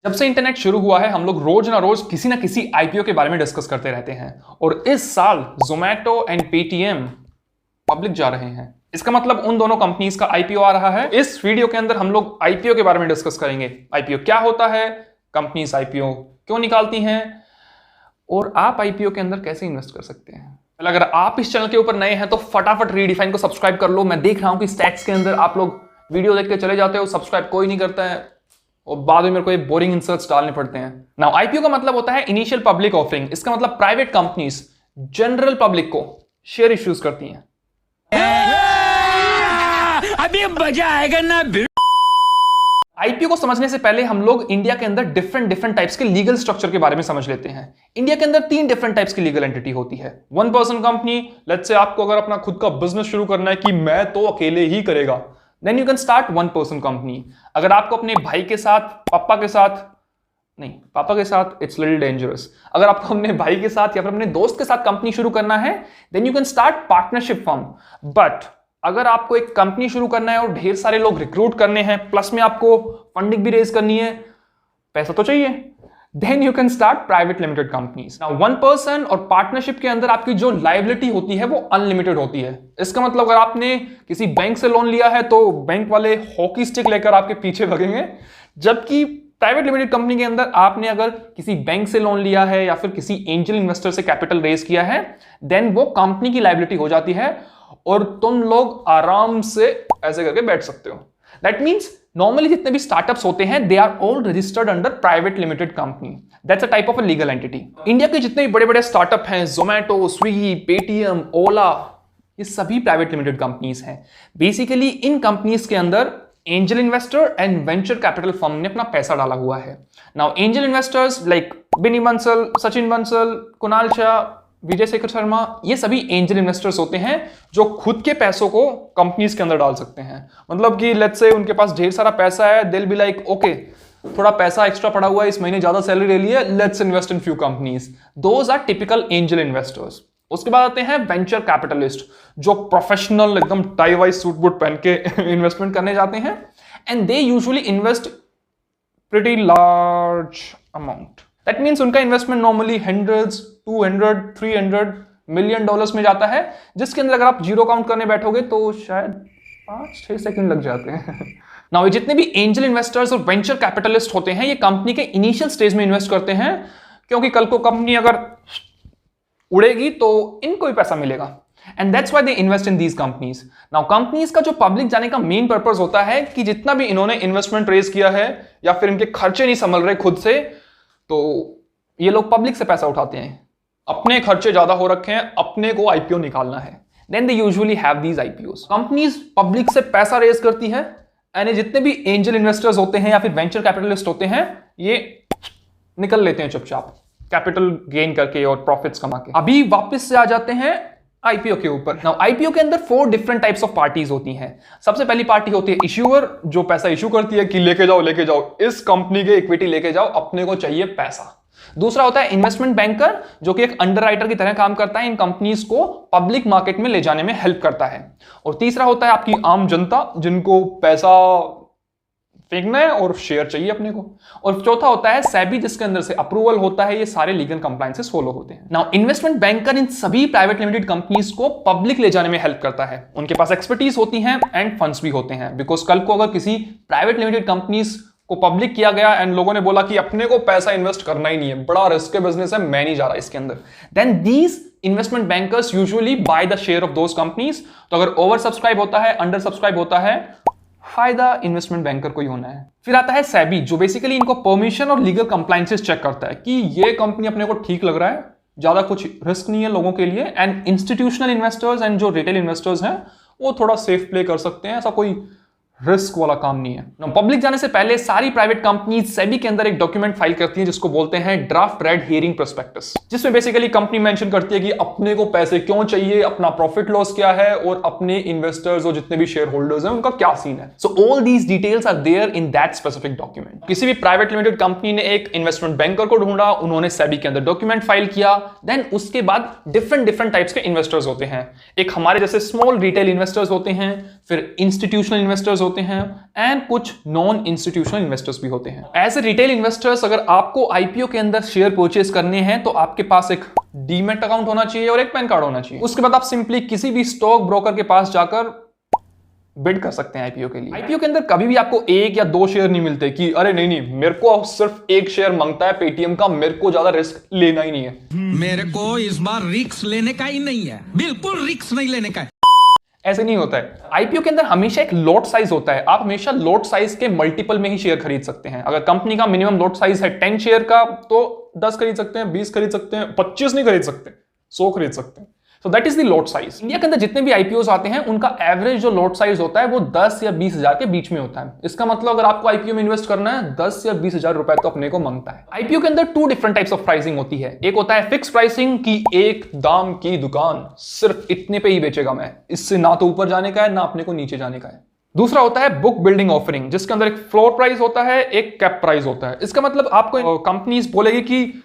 जब से इंटरनेट शुरू हुआ है हम लोग रोज ना रोज किसी ना किसी आईपीओ के बारे में डिस्कस करते रहते हैं और इस साल जोमैटो एंड पेटीएम पब्लिक जा रहे हैं। इसका मतलब उन दोनों कंपनीज का आईपीओ आ रहा है। इस वीडियो के अंदर हम लोग आईपीओ के बारे में डिस्कस करेंगे। आईपीओ क्या होता है, कंपनीज आईपीओ क्यों निकालती हैं और आप आईपीओ के अंदर कैसे इन्वेस्ट कर सकते हैं। अगर आप इस चैनल के ऊपर नए हैं तो फटाफट रीडिफाइन को सब्सक्राइब कर लो। मैं देख रहा हूं कि स्टैट्स के अंदर आप लोग वीडियो देख के चले जाते हो, सब्सक्राइब कोई नहीं करता है और बाद में मेरे को ये बोरिंग इंसर्ट्स डालने पड़ते हैं। नाउ आईपीओ का मतलब होता है इनिशियल पब्लिक ऑफरिंग। इसका मतलब प्राइवेट कंपनीज जनरल पब्लिक को शेयर इश्यूज करती हैं। अभी मजा आएगा ना। आईपीओ को समझने से पहले हम लोग इंडिया के अंदर डिफरेंट टाइप्स के लीगल स्ट्रक्चर के बारे में समझ लेते हैं। इंडिया के अंदर 3 डिफरेंट टाइप्स की लीगल एंटिटी होती है। 1 पर्सन कंपनी, लेट्स से आपको अगर अपना खुद का बिजनेस शुरू करना है कि मैं तो अकेले ही करेगा, then you can start 1 person company. अगर आपको अपने भाई के साथ, पापा के साथ इट्स लिटिल डेंजरस। अगर आपको अपने भाई के साथ या फिर अपने दोस्त के साथ कंपनी शुरू करना है then you can start partnership firm. But अगर आपको एक कंपनी शुरू करना है और ढेर सारे लोग रिक्रूट करने हैं, प्लस में आपको फंडिंग भी रेज करनी है, पैसा तो चाहिए, then you can start private limited companies. Now 1 person और पार्टनरशिप के अंदर आपकी जो लायबिलिटी होती है वो अनलिमिटेड होती है। इसका मतलब अगर आपने किसी बैंक से लोन लिया है तो बैंक वाले हॉकी स्टिक लेकर आपके पीछे भगेंगे, जबकि प्राइवेट लिमिटेड कंपनी के अंदर आपने अगर किसी बैंक से लोन लिया है या फिर किसी एंजल इन्वेस्टर से कैपिटल रेज किया है देन वो कंपनी की लायबिलिटी हो जाती है और तुम लोग आराम से ऐसे करके बैठ सकते हो। दैट मीन्स नॉर्मली जितने भी स्टार्टअप्स होते हैं they are all registered under private limited company. That's a type of a legal entity. India के जितने भी बड़े बड़े स्टार्टअप हैं, जोमैटो, स्विगी, पेटीएम, ओला, ये सभी प्राइवेट लिमिटेड कंपनीज हैं। बेसिकली इन कंपनीज के अंदर angel investor and venture capital firm ने अपना पैसा डाला हुआ है। नाउ एंजल इन्वेस्टर्स लाइक बिनी बंसल, सचिन बंसल, कुणाल शाह, विजय शेखर शर्मा, ये सभी एंजल इन्वेस्टर्स होते हैं जो खुद के पैसों को कंपनीज के अंदर डाल सकते हैं। मतलब कि लेट्स से उनके पास ढेर सारा पैसा है, they will be like okay थोड़ा पैसा एक्स्ट्रा पड़ा हुआ है, इस महीने ज्यादा सैलरी ले ली है, let's invest in few companies. Those are typical angel investors. उसके बाद आते हैं वेंचर कैपिटलिस्ट जो प्रोफेशनल एकदम टाई वाइज सूट बूट पहन के इन्वेस्टमेंट करने जाते हैं and they usually invest pretty large amount. That means उनका investment normally hundreds, 200, 300 million dollars में जाता है, जिसके अंदर अगर आप जीरो काउंट करने बैठोगे तो शायद 5-6 सेकंड लग जाते हैं। नाउ ये जितने भी एंजल इन्वेस्टर्स और वेंचर कैपिटलिस्ट होते हैं ये कंपनी के इनिशियल स्टेज में इन्वेस्ट करते हैं, क्योंकि कल को कंपनी अगर उड़ेगी तो इनको ही पैसा मिलेगा and that's why they invest in these companies. Now companies का जो पब्लिक जाने का मेन पर्पस होता है कि जितना भी इन्होंने इन्वेस्टमेंट रेज किया है या फिर इनके खर्चे नहीं संभल रहे खुद से, तो ये लोग पब्लिक से पैसा उठाते हैं। अपने खर्चे ज्यादा हो रखे हैं, अपने को आईपीओ निकालना है, then they usually have these IPOs. Companies public से पैसा रेज करती है एंड जितने भी एंजल इन्वेस्टर्स होते हैं या फिर वेंचर कैपिटलिस्ट होते हैं ये निकल लेते हैं चुपचाप कैपिटल गेन करके और प्रॉफिट्स कमा के। अभी वापस से आ जाते हैं आईपीओ के ऊपर। नाउ आईपीओ के अंदर 4 डिफरेंट टाइप्स ऑफ पार्टीज होती हैं। सबसे पहली पार्टी होती है इश्यूअर जो पैसा इश्यू करती है कि लेके जाओ इस कंपनी के इक्विटी लेके जाओ, अपने को चाहिए पैसा। दूसरा होता है इन्वेस्टमेंट बैंकर जो कि एक अंडरराइटर की तरह काम करता है, इन कंपनीज को पब्लिक मार्केट में ले जाने में हेल्प करता है। और तीसरा होता है आपकी आम जनता जिनको पैसा फेंकना है और शेयर चाहिए अपने को। और चौथा होता है सेबी जिसके अंदर से अप्रूवल होता है, ये सारे लीगल कंप्लायंसेस फॉलो होते हैं। नाउ इन्वेस्टमेंट बैंकर इन सभी प्राइवेट लिमिटेड कंपनीज को पब्लिक ले जाने में हेल्प करता है। उनके पास एक्सपर्टीज होती है एंड फंड्स भी होते हैं, बिकॉज कल को अगर किसी प्राइवेट लिमिटेड कंपनीज को पब्लिक किया गया एंड लोगों ने बोला कि अपने को पैसा इन्वेस्ट करना ही नहीं है, बड़ा रिस्क बिजनेस है, मैं नहीं जा रहा इसके अंदर, then these investment bankers usually buy the share of those companies. तो अगर ओवर सब्सक्राइब होता है, अंडर सब्सक्राइब होता है, फायदा इन्वेस्टमेंट बैंकर को ही होना है। फिर आता है सेबी जो बेसिकली इनको परमिशन और लीगल कंप्लायंसेस चेक करता है कि ये कंपनी अपने को ठीक लग रहा है, ज्यादा कुछ रिस्क नहीं है लोगों के लिए, एंड इंस्टीट्यूशनल इन्वेस्टर्स एंड जो रिटेल इन्वेस्टर्स हैं वो थोड़ा सेफ प्ले कर सकते हैं, ऐसा कोई रिस्क वाला काम नहीं है। पब्लिक जाने से पहले सारी प्राइवेट कंपनीज सेबी के अंदर एक डॉक्यूमेंट फाइल करती हैं जिसको बोलते हैं ड्राफ्ट रेड हियरिंग प्रोस्पेक्टस, जिसमें बेसिकली कंपनी मेंशन करती है कि अपने को पैसे क्यों चाहिए, अपना प्रॉफिट लॉस क्या है और अपने इन्वेस्टर्स और जितने भी शेयर होल्डर्स हैं उनका क्या सीन है। So all these details are there in that specific document. किसी भी प्राइवेट लिमिटेड कंपनी ने एक इन्वेस्टमेंट बैंकर को ढूंढा, उन्होंने सेबी के अंदर डॉक्यूमेंट फाइल किया, देन उसके बाद डिफरेंट टाइप्स के इन्वेस्टर्स होते हैं। एक हमारे जैसे स्मॉल रिटेल इन्वेस्टर्स होते हैं, फिर इंस्टीट्यूशनल इन्वेस्टर्स होते हैं एंड कुछ नॉन इंस्टीट्यूशनल इन्वेस्टर्स भी होते हैं। एज ए रिटेल इन्वेस्टर्स अगर आपको आईपीओ के अंदर शेयर परचेज करने हैं तो आपके पास एक डीमैट अकाउंट होना चाहिए और एक पैन कार्ड होना चाहिए। उसके बाद आप सिंपली किसी भी स्टॉक ब्रोकर के पास जाकर बिड कर सकते हैं आईपीओ के लिए। आईपीओ के अंदर कभी भी आपको 1 या 2 शेयर नहीं मिलते कि अरे नहीं मेरे को सिर्फ 1 शेयर मांगता है पेटीएम का, मेरे को ज्यादा रिस्क लेना ही नहीं है। मेरे को इस बार रिस्क लेने का ही नहीं है, बिल्कुल रिस्क नहीं लेने का है। ऐसे नहीं होता है। आईपीओ के अंदर हमेशा एक लॉट साइज होता है। आप हमेशा लॉट साइज के मल्टीपल में ही शेयर खरीद सकते हैं। अगर कंपनी का मिनिमम लॉट साइज है 10 शेयर का तो 10 खरीद सकते हैं, 20 खरीद सकते हैं, 25 नहीं खरीद सकते, 100 खरीद सकते हैं। So that is the lot size. India के अंदर जितने भी आईपीओ आते हैं उनका एवरेज जो लॉट साइज होता है वो 10 या 20 हजार के बीच में होता है। इसका मतलब अगर आपको आईपीओ में इन्वेस्ट करना है 10 या 20 हजार रुपए तो अपने को मांगता है। आईपीओ के अंदर 2 डिफरेंट टाइप्स ऑफ प्राइसिंग होती है। एक होता है फिक्स प्राइसिंग की एक दाम की दुकान, सिर्फ इतने पे ही बेचेगा मैं, इससे ना तो ऊपर जाने का है ना अपने को नीचे जाने का है। दूसरा होता है बुक बिल्डिंग ऑफरिंग, जिसके अंदर एक फ्लोर प्राइस होता है, एक कैप प्राइस होता है। इसका मतलब आपको कंपनीज बोलेगी कि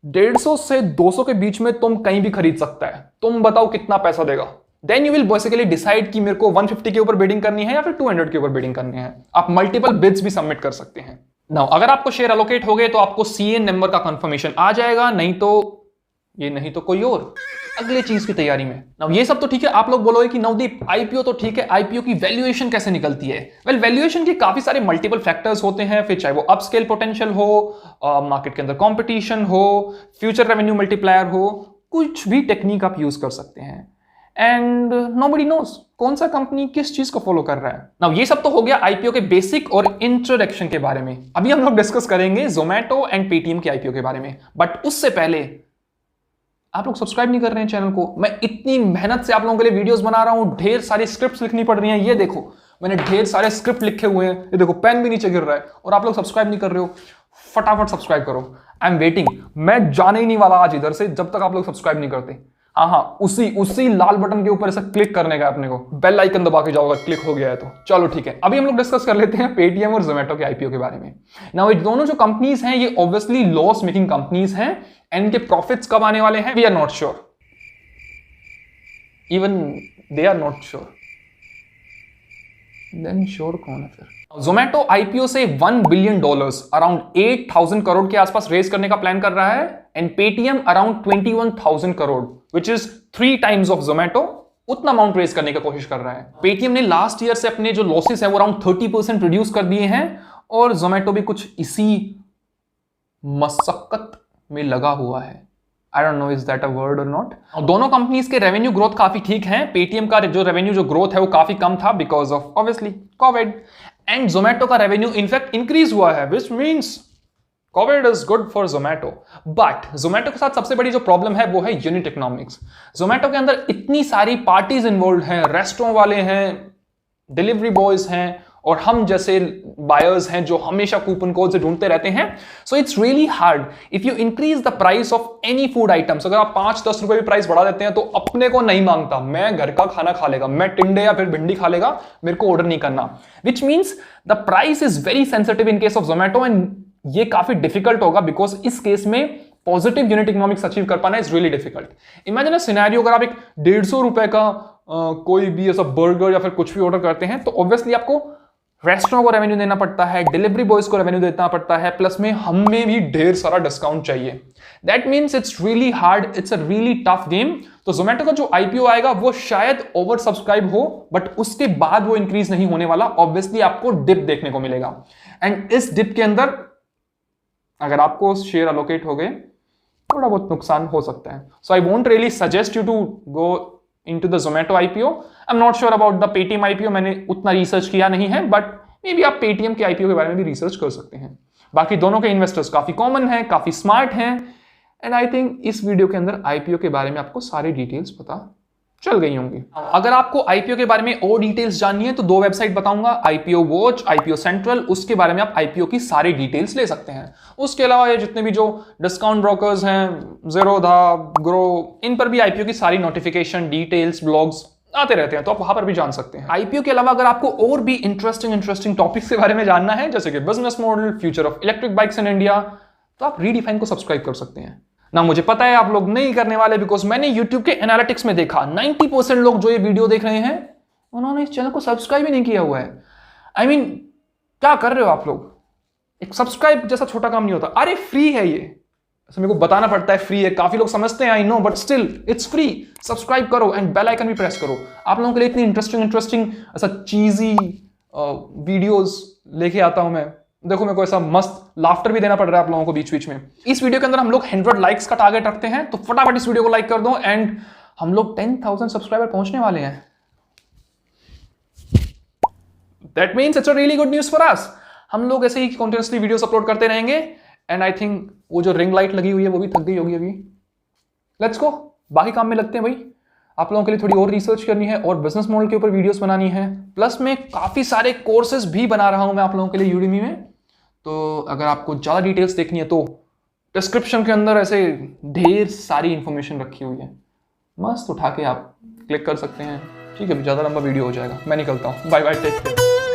150 से 200 के बीच में तुम कहीं भी खरीद सकता है, तुम बताओ कितना पैसा देगा। Then you will basically decide कि मेरे को 150 के ऊपर बिडिंग करनी है या फिर 200 के ऊपर बिडिंग करनी है। आप मल्टीपल बिड्स भी सबमिट कर सकते हैं। नाउ अगर आपको शेयर अलोकेट हो गए तो आपको सीएन नंबर का कंफर्मेशन आ जाएगा, नहीं तो कोई और अगले चीज की तैयारी में। नाउ ये सब तो ठीक है। आप लोग बोलोगे कि नवदीप आईपीओ तो ठीक है, आईपीओ की वैल्यूएशन कैसे निकलती है? वेल वैल्यूएशन के काफी सारे मल्टीपल फैक्टर्स होते हैं, फिर चाहे वो अपस्केल पोटेंशियल हो, मार्केट के अंदर कंपटीशन हो, फ्यूचर रेवेन्यू मल्टीप्लायर हो, कुछ भी टेक्निक आप यूज कर सकते हैं। एंड नोबडी नोस कौन सा कंपनी किस चीज को फॉलो कर रहा है। नाउ ये सब तो हो गया आईपीओ के बेसिक और इंट्रोडक्शन के बारे में। अभी हम लोग डिस्कस करेंगे जोमैटो एंड पेटीएम के आईपीओ के बारे में। बट उससे पहले आप लोग सब्सक्राइब नहीं कर रहे हैं चैनल को। मैं इतनी मेहनत से आप लोगों के लिए वीडियोस बना रहा हूं, ढेर सारी स्क्रिप्ट्स लिखनी पड़ रही हैं। ये देखो मैंने ढेर सारे स्क्रिप्ट लिखे हुए हैं, ये देखो पेन भी नीचे गिर रहा है और आप लोग सब्सक्राइब नहीं कर रहे हो। फटाफट सब्सक्राइब करो। I am waiting. मैं जाने ही नहीं वाला आज इधर से जब तक आप लोग सब्सक्राइब नहीं करते। हाँ, उसी लाल बटन के ऊपर ऐसा क्लिक करने का अपने को, बेल आइकन दबा के जाओगे, क्लिक हो गया है तो चलो ठीक है। अभी हम लोग डिस्कस कर लेते हैं पेटीएम और जोमैटो के आईपीओ के बारे में। नाउ ये दोनों जो कंपनीज हैं ये ऑब्वियसली लॉस मेकिंग कंपनीज हैं एंड इनके प्रॉफिट्स कब आने वाले हैं we are not sure. Even they are not sure, then sure कौन है फिर? जोमैटो आईपीओ से $1 बिलियन अराउंड 8,000 करोड़ के आसपास रेज करने का प्लान कर रहा है and Paytm around 21,000 crore which is 3 times of Zomato, उतना अमाउंट रेज करने की कोशिश कर रहा है। पेटीएम ने लास्ट ईयर से अपने जो लॉसेस है वो अराउंड 30% रिड्यूस कर दिए हैं और जोमैटो भी कुछ इसी मशक्कत में लगा हुआ है। I don't know is that a word or not। दोनों कंपनीज के रेवेन्यू ग्रोथ काफी ठीक है। पेटीएम का जो रेवेन्यू ग्रोथ है वो काफी कम था because of obviously Covid and Zomato का रेवेन्यू इनफैक्ट इंक्रीज हुआ है which means Covid is good for Zomato. But Zomato के साथ सबसे बड़ी जो प्रॉब्लम है वो है यूनिट इकोनॉमिक्स। जोमैटो के अंदर इतनी सारी पार्टीज इन्वॉल्व हैं, रेस्टोरेंट वाले हैं, डिलीवरी बॉयज हैं और हम जैसे बायर्स हैं जो हमेशा कूपन कोड से ढूंढते रहते हैं। So it's really hard if you increase the price of any food items. अगर आप 5-10 रुपए भी प्राइस बढ़ा देते हैं तो अपने को नहीं मांगता, मैं घर का खाना खा लेगा, मैं टिंडे या फिर भिंडी खा लेगा, मेरे को ऑर्डर नहीं करना। Which means the price is very sensitive in case of Zomato and ये काफी डिफिकल्ट होगा बिकॉज इस केस में पॉजिटिव यूनिट इकोनॉमिक्स अचीव कर पाना is really difficult. Imagine a scenario, अगर आप एक 150 रुपए का कोई भी ऐसा बर्गर या फिर कुछ भी ऑर्डर करते हैं तो ऑब्वियसली आपको रेस्टोरेंट को रेवेन्यू देना पड़ता है, डिलीवरी बॉयज को रेवेन्यू देना पड़ता है, प्लस में हमें भी ढेर सारा डिस्काउंट चाहिए। That means it's really hard, it's a really tough game. तो जोमैटो का जो आईपीओ आएगा वो शायद ओवर सब्सक्राइब हो बट उसके बाद वो इंक्रीज नहीं होने वाला। ऑब्वियसली आपको डिप देखने को मिलेगा एंड इस डिप के अंदर अगर आपको शेयर अलोकेट हो गए थोड़ा बहुत नुकसान हो सकता है। So I won't really suggest you to go into the Zomato IPO। I'm not sure about the Paytm IPO, मैंने उतना रिसर्च किया नहीं है बट मे बी आप Paytm के IPO के बारे में भी रिसर्च कर सकते हैं। बाकी दोनों के इन्वेस्टर्स काफी कॉमन हैं, काफी स्मार्ट हैं एंड आई थिंक इस वीडियो के अंदर IPO के बारे में आपको सारी डिटेल्स पता चल गई होंगी। अगर आपको आईपीओ के बारे में और डिटेल्स जाननी है तो 2 वेबसाइट बताऊंगा, आईपीओ वॉच, आईपीओ सेंट्रल। उसके बारे में आप आईपीओ की सारी डिटेल्स ले सकते हैं। उसके अलावा ये जितने भी जो डिस्काउंट ब्रोकर्स हैं, ज़ेरोधा, ग्रो, इन पर भी आईपीओ की सारी नोटिफिकेशन, डिटेल्स, ब्लॉग्स आते रहते हैं तो आप वहां पर भी जान सकते हैं। आईपीओ के अलावा अगर आपको और भी इंटरेस्टिंग टॉपिक्स के बारे में जानना है जैसे कि business model, future of electric bikes in India, तो आप रीडिफाइन को सब्सक्राइब कर सकते हैं ना। मुझे पता है आप लोग नहीं करने वाले बिकॉज मैंने YouTube के एनालिटिक्स में देखा 90% लोग जो ये वीडियो देख रहे हैं उन्होंने इस चैनल को सब्सक्राइब ही नहीं किया हुआ है। आई मीन क्या कर रहे हो आप लोग? एक सब्सक्राइब जैसा छोटा काम नहीं होता। अरे फ्री है ये, ऐसा मेरे को बताना पड़ता है फ्री है, काफी लोग समझते हैं I know, but still it's free. Subscribe करो एंड बेल आइकन भी प्रेस करो। आप लोगों के लिए इतनी इंटरेस्टिंग ऐसा चीजी वीडियोस लेके आता हूं मैं। देखो मेरे को ऐसा मस्त लाफ्टर भी देना पड़ रहा है आप लोगों को बीच बीच में। इस वीडियो के अंदर हम लोग 100 लाइक्स का टारगेट रखते हैं, तो फटाफट इस वीडियो को लाइक कर दो एंड हम लोग 10,000 सब्सक्राइबर पहुंचने वाले हैं। That means it's a really good news for us. हम लोग ऐसे ही कॉन्टिन्यूसली वीडियोस अपलोड करते रहेंगे एंड आई थिंक वो जो रिंग लाइट लगी हुई है वो भी थक गई होगी अभी। लेट्स गो, बाकी काम में लगते हैं भाई। आप लोगों के लिए थोड़ी और रिसर्च करनी है और बिजनेस मॉडल के ऊपर वीडियोस बनानी है, प्लस में काफी सारे कोर्सेज भी बना रहा हूं मैं आप लोगों के लिए यूडेमी में। तो अगर आपको ज्यादा डिटेल्स देखनी है तो डिस्क्रिप्शन के अंदर ऐसे ढेर सारी इंफॉर्मेशन रखी हुई है, मस्त उठा के आप क्लिक कर सकते हैं। ठीक है, ज्यादा लंबा वीडियो हो जाएगा, मैं निकलता हूँ। Bye bye, take care.